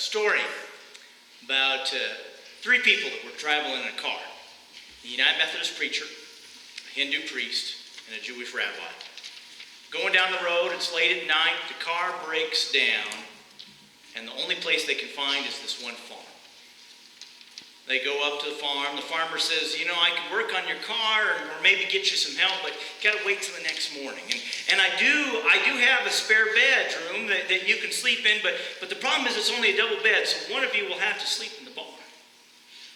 story about three people that were traveling in a car. A United Methodist preacher, a Hindu priest, and a Jewish rabbi. Going down the road, it's late at night, the car breaks down, and the only place they can find is this one farm. They go up to the farm. The farmer says, I can work on your car or maybe get you some help, but you got to wait till the next morning. And I do have a spare bedroom that you can sleep in, but the problem is it's only a double bed, so one of you will have to sleep in the barn.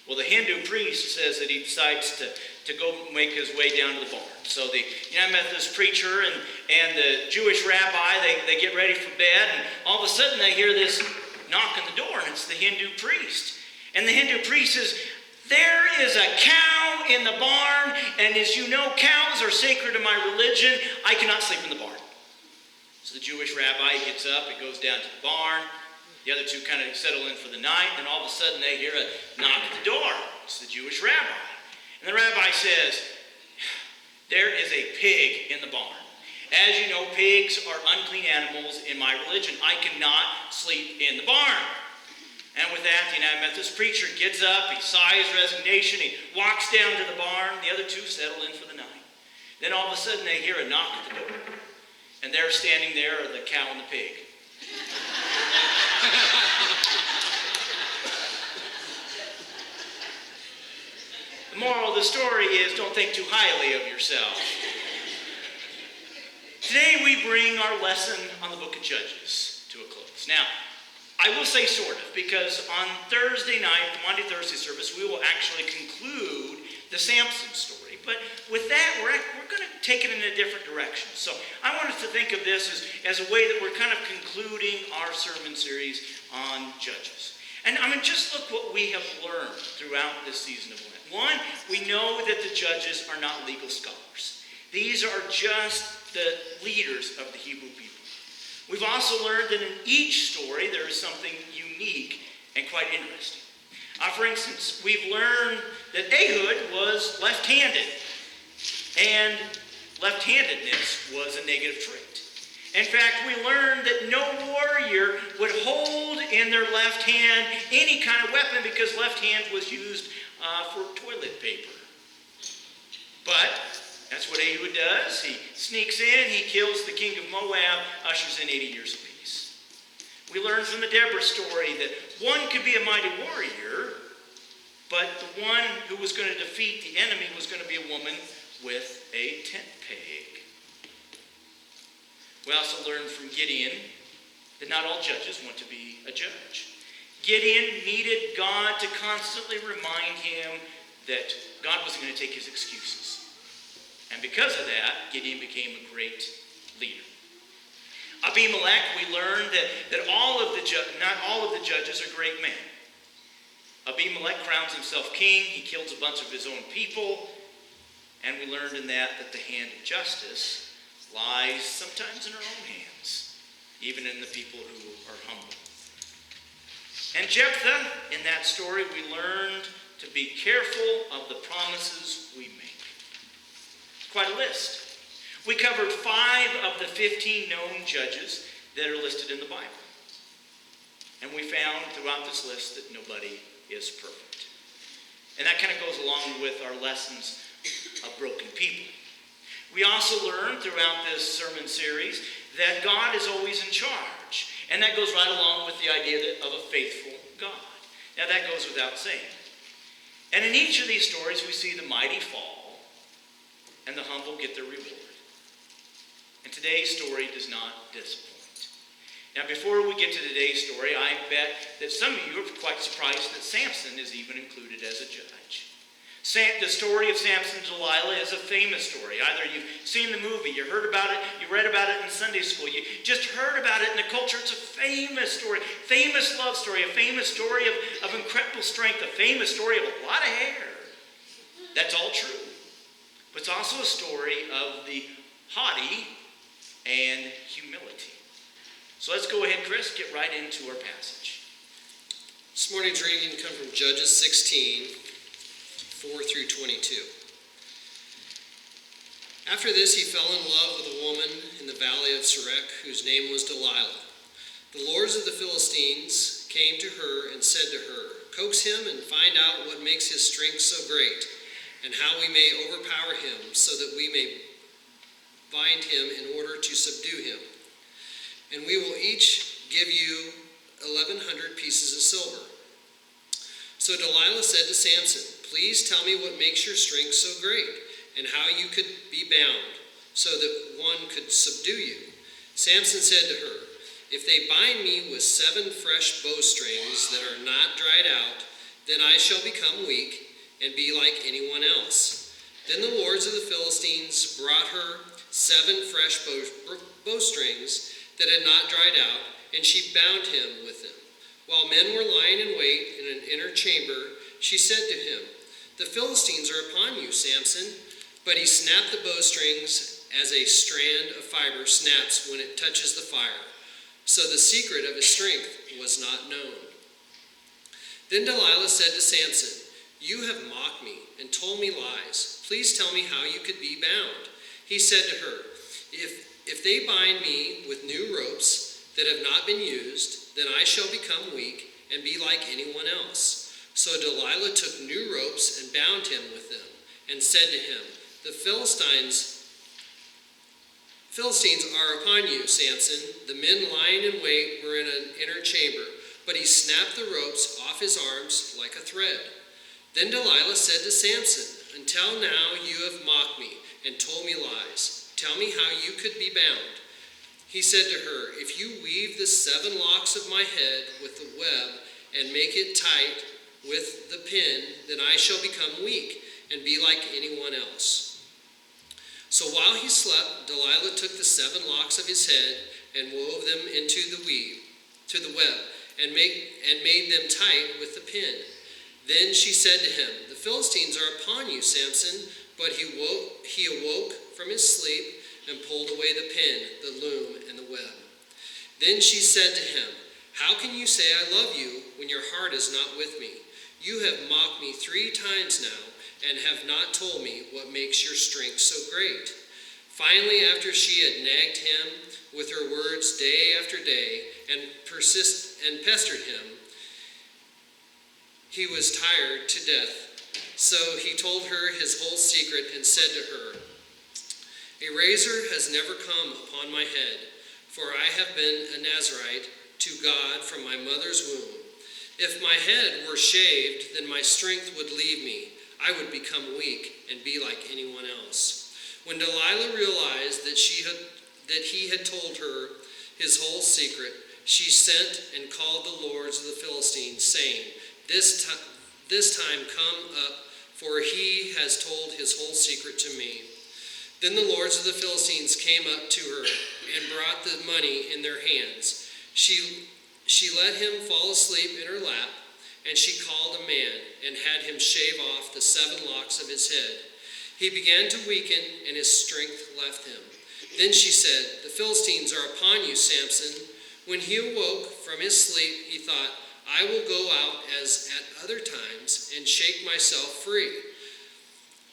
Well, the Hindu priest says that he decides to go make his way down to the barn. So the United Methodist preacher and the Jewish rabbi, they get ready for bed, and all of a sudden they hear this knock on the door, and it's the Hindu priest. And the Hindu priest says, there is a cow in the barn, and as you know, cows are sacred to my religion. I cannot sleep in the barn. So the Jewish rabbi gets up, he goes down to the barn. The other two kind of settle in for the night, and all of a sudden they hear a knock at the door. It's the Jewish rabbi. And the rabbi says, there is a pig in the barn. As you know, pigs are unclean animals in my religion. I cannot sleep in the barn. And with that, the United Methodist preacher gets up, he sighs resignation, he walks down to the barn, the other two settle in for the night. Then all of a sudden they hear a knock at the door. And there standing there are the cow and the pig. The moral of the story is don't think too highly of yourself. Today we bring our lesson on the book of Judges to a close. Now, I will say sort of, because on Thursday night, the Monday Thursday service, we will actually conclude the Samson story. But with that, we're going to take it in a different direction. So I wanted to think of this as a way that we're kind of concluding our sermon series on Judges. And just look what we have learned throughout this season of Lent. One, we know that the judges are not legal scholars. These are just the leaders of the Hebrew people. We've also learned that in each story there is something unique and quite interesting. For instance, we've learned that Ehud was left-handed, and left-handedness was a negative trait. In fact, we learned that no warrior would hold in their left hand any kind of weapon because left hand was used for toilet paper. But that's what Ehud does. He sneaks in, he kills the king of Moab, ushers in 80 years of peace. We learn from the Deborah story that one could be a mighty warrior, but the one who was going to defeat the enemy was going to be a woman with a tent peg. We also learned from Gideon that not all judges want to be a judge. Gideon needed God to constantly remind him that God wasn't going to take his excuses. And because of that, Gideon became a great leader. Abimelech, we learned that not all of the judges are great men. Abimelech crowns himself king. He kills a bunch of his own people. And we learned in that the hand of justice lies sometimes in our own hands, even in the people who are humble. And Jephthah, in that story, we learned to be careful of the promises we make. Quite a list. We covered 5 of the 15 known judges that are listed in the Bible. And we found throughout this list that nobody is perfect. And that kind of goes along with our lessons of broken people. We also learned throughout this sermon series that God is always in charge. And that goes right along with the idea of a faithful God. Now that goes without saying. And in each of these stories we see the mighty fall and the humble get their reward. And today's story does not disappoint. Now before we get to today's story, I bet that some of you are quite surprised that Samson is even included as a judge. The story of Samson and Delilah is a famous story. Either you've seen the movie, you heard about it, you read about it in Sunday school, you just heard about it in the culture. It's a famous story, famous love story, a famous story of incredible strength, a famous story of a lot of hair. That's all true. But it's also a story of the haughty and humility. So let's go ahead, Chris, get right into our passage. This morning's reading comes from Judges 16, 4 through 22. After this, he fell in love with a woman in the valley of Sorek, whose name was Delilah. The lords of the Philistines came to her and said to her, "Coax him and find out what makes his strength so great, and how we may overpower him, so that we may bind him in order to subdue him. And we will each give you 1,100 pieces of silver." So Delilah said to Samson, "Please tell me what makes your strength so great, and how you could be bound, so that one could subdue you." Samson said to her, "If they bind me with 7 fresh bowstrings that are not dried out, then I shall become weak and be like anyone else." Then the lords of the Philistines brought her 7 fresh bowstrings that had not dried out, and she bound him with them. While men were lying in wait in an inner chamber, she said to him, "The Philistines are upon you, Samson." But he snapped the bowstrings as a strand of fiber snaps when it touches the fire. So the secret of his strength was not known. Then Delilah said to Samson, "You have mocked me and told me lies. Please tell me how you could be bound." He said to her, If they bind me with new ropes that have not been used, then I shall become weak and be like anyone else." So Delilah took new ropes and bound him with them, and said to him, "The Philistines are upon you, Samson." The men lying in wait were in an inner chamber, but he snapped the ropes off his arms like a thread. Then Delilah said to Samson, "Until now you have mocked me and told me lies. Tell me how you could be bound." He said to her, "If you weave the 7 locks of my head with the web and make it tight with the pin, then I shall become weak and be like anyone else." So while he slept, Delilah took the 7 locks of his head and wove them into the web, and made them tight with the pin. Then she said to him, "The Philistines are upon you, Samson." But he awoke from his sleep and pulled away the pin, the loom, and the web. Then she said to him, "How can you say I love you when your heart is not with me? You have mocked me 3 times now, and have not told me what makes your strength so great." Finally, after she had nagged him with her words day after day and pestered him, he was tired to death. So he told her his whole secret and said to her, "A razor has never come upon my head, for I have been a Nazirite to God from my mother's womb. If my head were shaved, then my strength would leave me. I would become weak and be like anyone else." When Delilah realized that he had told her his whole secret, she sent and called the lords of the Philistines, saying, This time come up, for he has told his whole secret to me." Then the lords of the Philistines came up to her and brought the money in their hands. She let him fall asleep in her lap, and she called a man and had him shave off the 7 locks of his head. He began to weaken, and his strength left him. Then she said, "The Philistines are upon you, Samson." When he awoke from his sleep, he thought, "I will go out as at other times and shake myself free."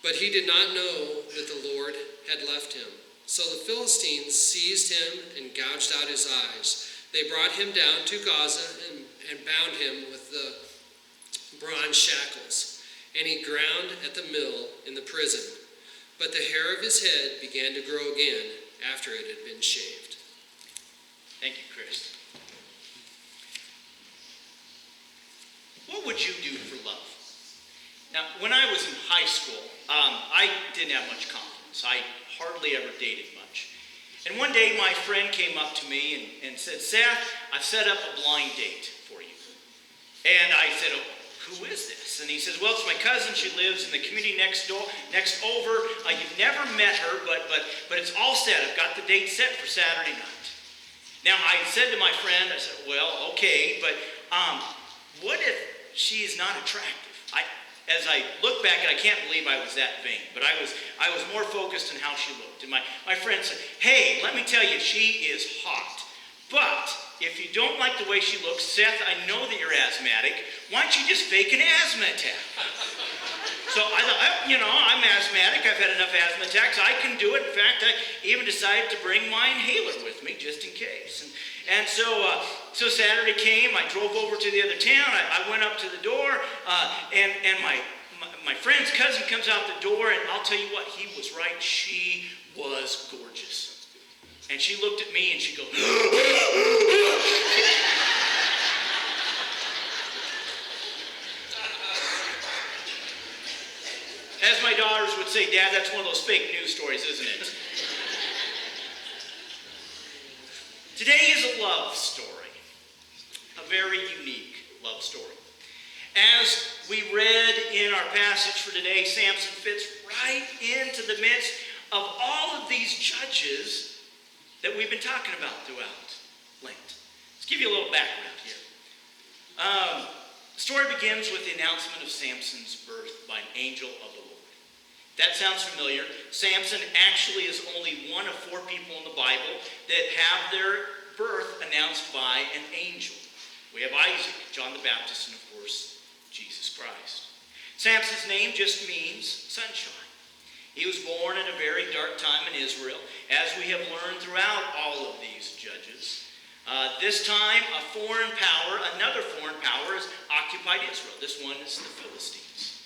But he did not know that the Lord had left him. So the Philistines seized him and gouged out his eyes. They brought him down to Gaza and bound him with the bronze shackles, and he ground at the mill in the prison. But the hair of his head began to grow again after it had been shaved. Thank you, Chris. What would you do for love? Now, when I was in high school, I didn't have much confidence. I hardly ever dated much. And one day my friend came up to me and said, "Seth, I've set up a blind date for you." And I said, "Oh, who is this?" And he says, "Well, it's my cousin. She lives in the community next over. You've never met her, but it's all set. I've got the date set for Saturday night." Now, I said to my friend, I said, "Well, okay, but what if she is not attractive?" As I look back, and I can't believe I was that vain, but I was more focused on how she looked. And my friend said, "Hey, let me tell you, she is hot. But if you don't like the way she looks, Seth, I know that you're asthmatic. Why don't you just fake an asthma attack?" So I thought, I'm asthmatic. I've had enough asthma attacks. I can do it. In fact, I even decided to bring my inhaler with me just in case. And so So Saturday came, I drove over to the other town, I went up to the door, and my friend's cousin comes out the door, and I'll tell you what, he was right. She was gorgeous. And she looked at me and she goes, as my daughters would say, Dad, that's one of those fake news stories, isn't it? Today is a love story. A very unique love story. As we read in our passage for today, Samson fits right into the midst of all of these judges that we've been talking about throughout Lent. Let's give you a little background here. The story begins with the announcement of Samson's birth by an angel of the Lord. That sounds familiar. Samson actually is only one of 4 people in the Bible that have their birth announced by an angel. We have Isaac, John the Baptist, and of course, Jesus Christ. Samson's name just means sunshine. He was born in a very dark time in Israel, as we have learned throughout all of these judges. This time, another foreign power has occupied Israel. This one is the Philistines.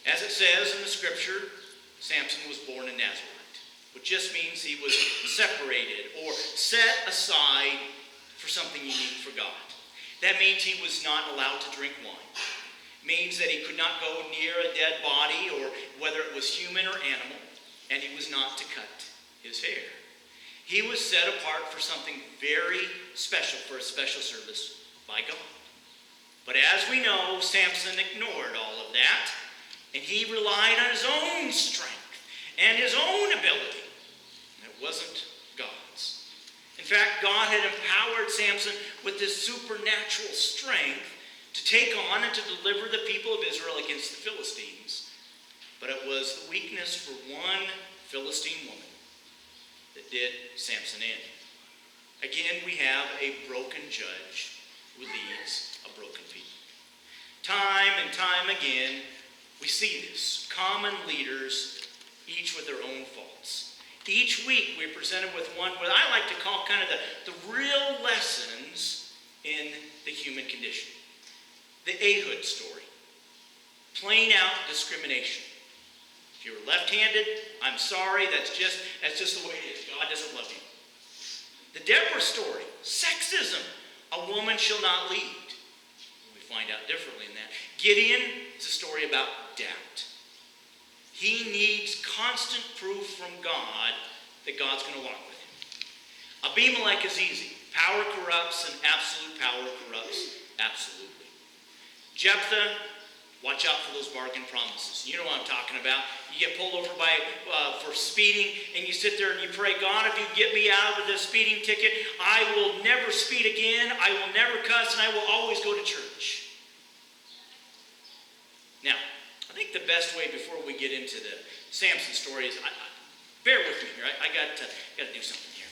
As it says in the scripture, Samson was born a Nazarite, which just means he was separated or set aside for something unique for God. That means he was not allowed to drink wine. It means that he could not go near a dead body, or whether it was human or animal, and he was not to cut his hair. He was set apart for something very special, for a special service by God. But as we know, Samson ignored all of that, and he relied on his own strength and his own ability. And it wasn't God's. In fact, God had empowered Samson with this supernatural strength to take on and to deliver the people of Israel against the Philistines. But it was the weakness for one Philistine woman that did Samson in. Again, we have a broken judge who leads a broken people. Time and time again, we see this. Common leaders, each with their own faults. Each week we're presented with one, what I like to call kind of the real lessons in the human condition. The Ehud story. Plain out discrimination. If you're left-handed, I'm sorry, that's just the way it is. God doesn't love you. The Deborah story. Sexism. A woman shall not lead. We find out differently in that. Gideon is a story about doubt. He needs constant proof from God that God's going to walk with him. Abimelech is easy. Power corrupts, and absolute power corrupts absolutely. Jephthah, watch out for those bargain promises. You know what I'm talking about. You get pulled over for speeding, and you sit there and you pray, God, if you get me out of this speeding ticket, I will never speed again, I will never cuss, and I will always go to church. Now, I think the best way before we get into the Samson story is, bear with me here. I got to do something here.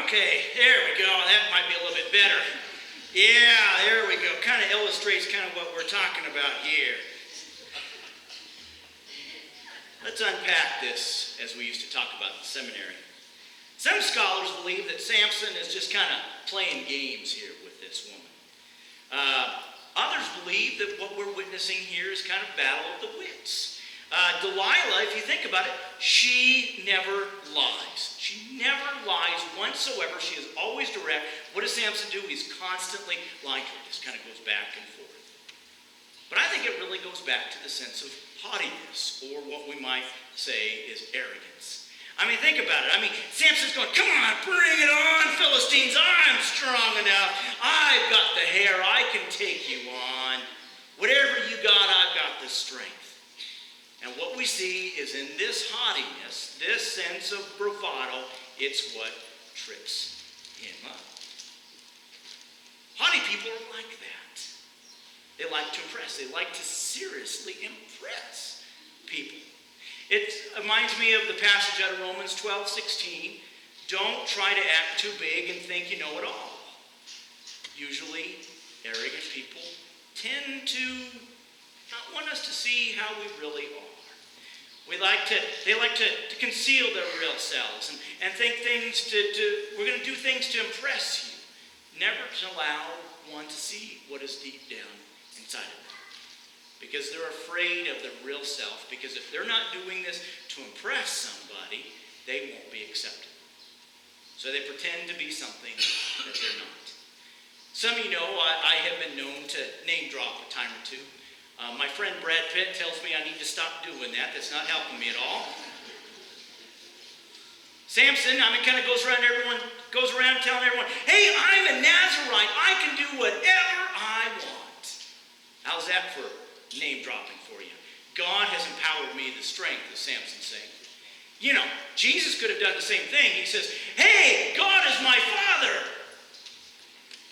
Okay, there we go. That might be a little bit better. Yeah, there we go. Kind of illustrates kind of what we're talking about here. Let's unpack this as we used to talk about in the seminary. Some scholars believe that Samson is just kind of playing games here with this woman. Others believe that what we're witnessing here is kind of battle of the wits. Delilah, if you think about it, she never lies. She never lies whatsoever. She is always direct. What does Samson do? He's constantly lying to her. Just kind of goes back and forth. But I think it really goes back to the sense of haughtiness, or what we might say is arrogance. I mean, think about it. I mean, Samson's going, come on, bring it on, Philistines. I'm strong enough. I've got the hair. I can take you on. Whatever you got, I've got the strength. And what we see is in this haughtiness, this sense of bravado, it's what trips him up. Haughty people are like that. They like to impress. They like to seriously impress people. It reminds me of the passage out of Romans 12:16. Don't try to act too big and think you know it all. Usually, arrogant people tend to not want us to see how we really are. They like to conceal their real selves and think we're going to do things to impress you. Never to allow one to see what is deep down inside of them. Because they're afraid of their real self. Because if they're not doing this to impress somebody, they won't be accepted. So they pretend to be something that they're not. Some of you know I have been known to name drop a time or two. My friend Brad Pitt tells me I need to stop doing that. That's not helping me at all. Samson, kind of goes around telling everyone, hey, I'm a Nazarite. I can do whatever I want. How's that for name dropping for you? God has empowered me the strength, as Samson saying. Jesus could have done the same thing. He says, hey, God is my Father.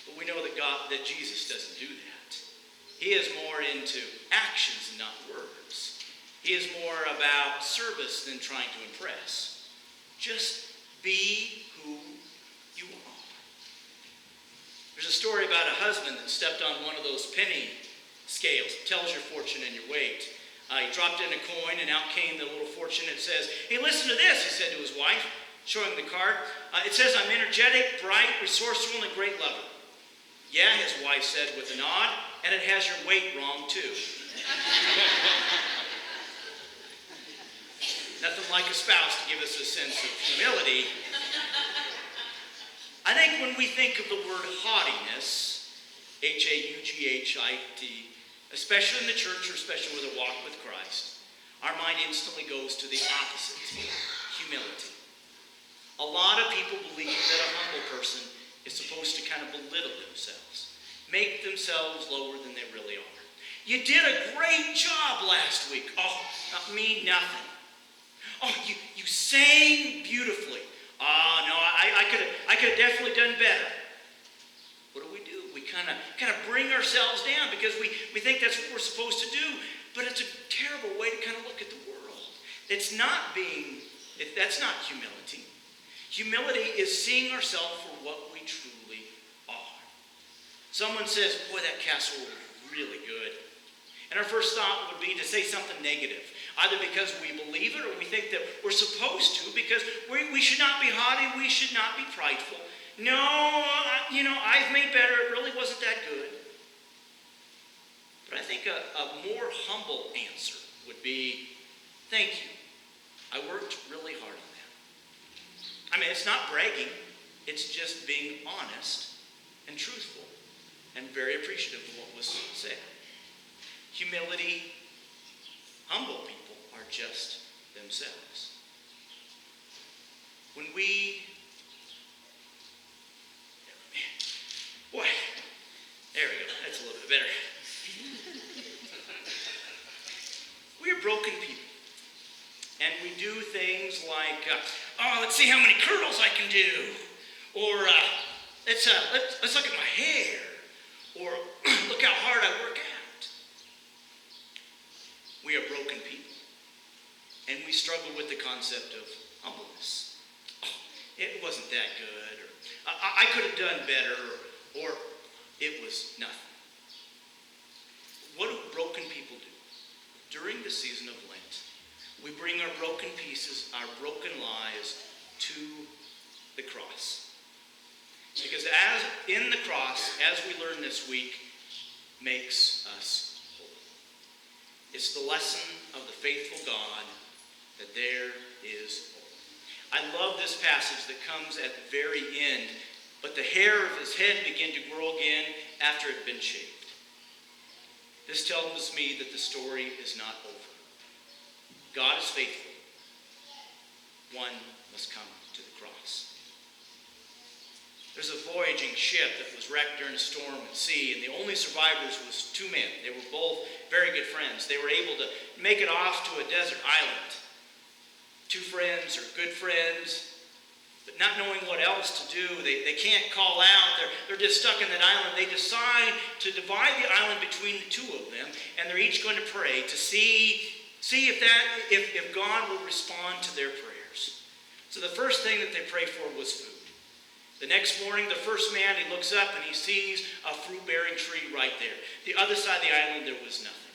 But we know that Jesus doesn't do that. He is more into actions and not words. He is more about service than trying to impress. Just be who you are. There's a story about a husband that stepped on one of those penny scales. It tells your fortune and your weight. He dropped in a coin, and out came the little fortune. It says, hey, listen to this, he said to his wife, showing the card. It says, I'm energetic, bright, resourceful, and a great lover. Yeah, his wife said with a nod, and it has your weight wrong, too. Nothing like a spouse to give us a sense of humility. I think when we think of the word haughtiness, Haughit, especially in the church or especially with a walk with Christ, our mind instantly goes to the opposite, humility. A lot of people believe that a humble person is supposed to kind of belittle themselves, make themselves lower than they really are. You did a great job last week. Oh, not me, nothing. Oh, you sang beautifully. Oh, no, I could have definitely done better. What do? We kind of bring ourselves down because we think that's what we're supposed to do, but it's a terrible way to kind of look at the world. That's not humility. Humility is seeing ourselves for what we truly are. Someone says, boy, that casserole was really good. And our first thought would be to say something negative, either because we believe it or we think that we're supposed to, because we should not be haughty, we should not be prideful. No, I've made better. It really wasn't that good. But I think a more humble answer would be, thank you. I worked really hard on that. It's not bragging. It's just being honest and truthful and very appreciative of what was said. Humility, humble people are just themselves. When there we go. That's a little bit better. We are broken people. And we do things like, let's see how many curls I can do. Or, let's look at my hair. Or, look how hard I work out. We are broken people. And we struggle with the concept of humbleness. Oh, it wasn't that good. Or, I could have done better. Or it was nothing. What do broken people do? During the season of Lent, we bring our broken pieces, our broken lives to the cross. Because as in the cross, as we learned this week, makes us whole. It's the lesson of the faithful God that there is hope. I love this passage that comes at the very end. But the hair of his head began to grow again after it had been shaved. This tells me that the story is not over. God is faithful. One must come to the cross. There's a voyaging ship that was wrecked during a storm at sea, and the only survivors was two men. They were both very good friends. They were able to make it off to a desert island. Two friends are good friends, but not knowing what else to do, they can't call out. They're just stuck in that island. They decide to divide the island between the two of them, and they're each going to pray to see See if God will respond to their prayers. So the first thing that they prayed for was food. The next morning, the first man, he looks up and he sees a fruit-bearing tree right there. The other side of the island, there was nothing.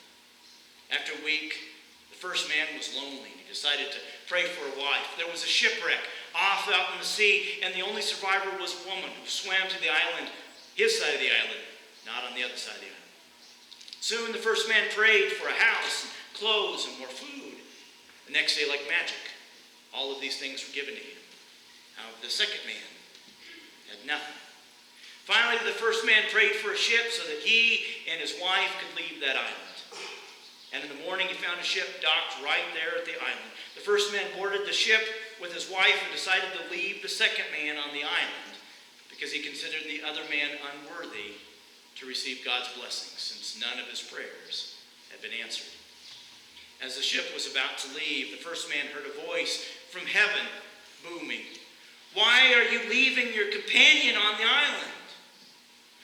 After a week, the first man was lonely. He decided to pray for a wife. There was a shipwreck off out in the sea, and the only survivor was a woman who swam to the island, his side of the island, not on the other side of the island. Soon the first man prayed for a house, and clothes, and more food. The next day, like magic, all of these things were given to him. However, the second man had nothing. Finally, the first man prayed for a ship so that he and his wife could leave that island. And in the morning, he found a ship docked right there at the island. The first man boarded the ship with his wife and decided to leave the second man on the island because he considered the other man unworthy to receive God's blessings since none of his prayers had been answered. As the ship was about to leave, the first man heard a voice from heaven booming, "Why are you leaving your companion on the island?"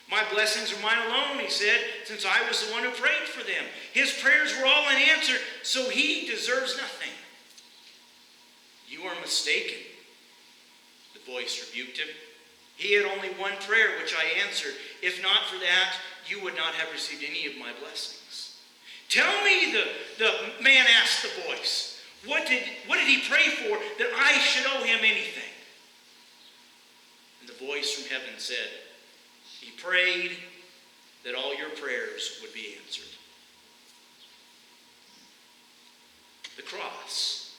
"My blessings are mine alone," he said, "since I was the one who prayed for them. His prayers were all unanswered, so he deserves nothing." "You are mistaken," the voice rebuked him. "He had only one prayer, which I answered. If not for that, you would not have received any of my blessings." "Tell me," the man asked the voice, what did he pray for that I should owe him anything?" And the voice from heaven said, "He prayed that all your prayers would be answered." The cross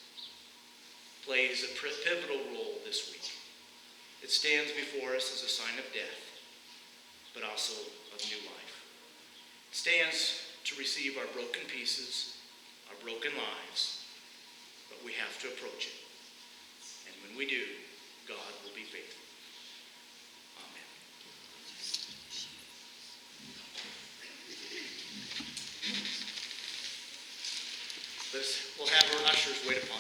plays a pivotal role this week. It stands before us as a sign of death, but also of new life. It stands to receive our broken pieces, our broken lives, but we have to approach it. And when we do, God will be faithful. We'll have our ushers wait upon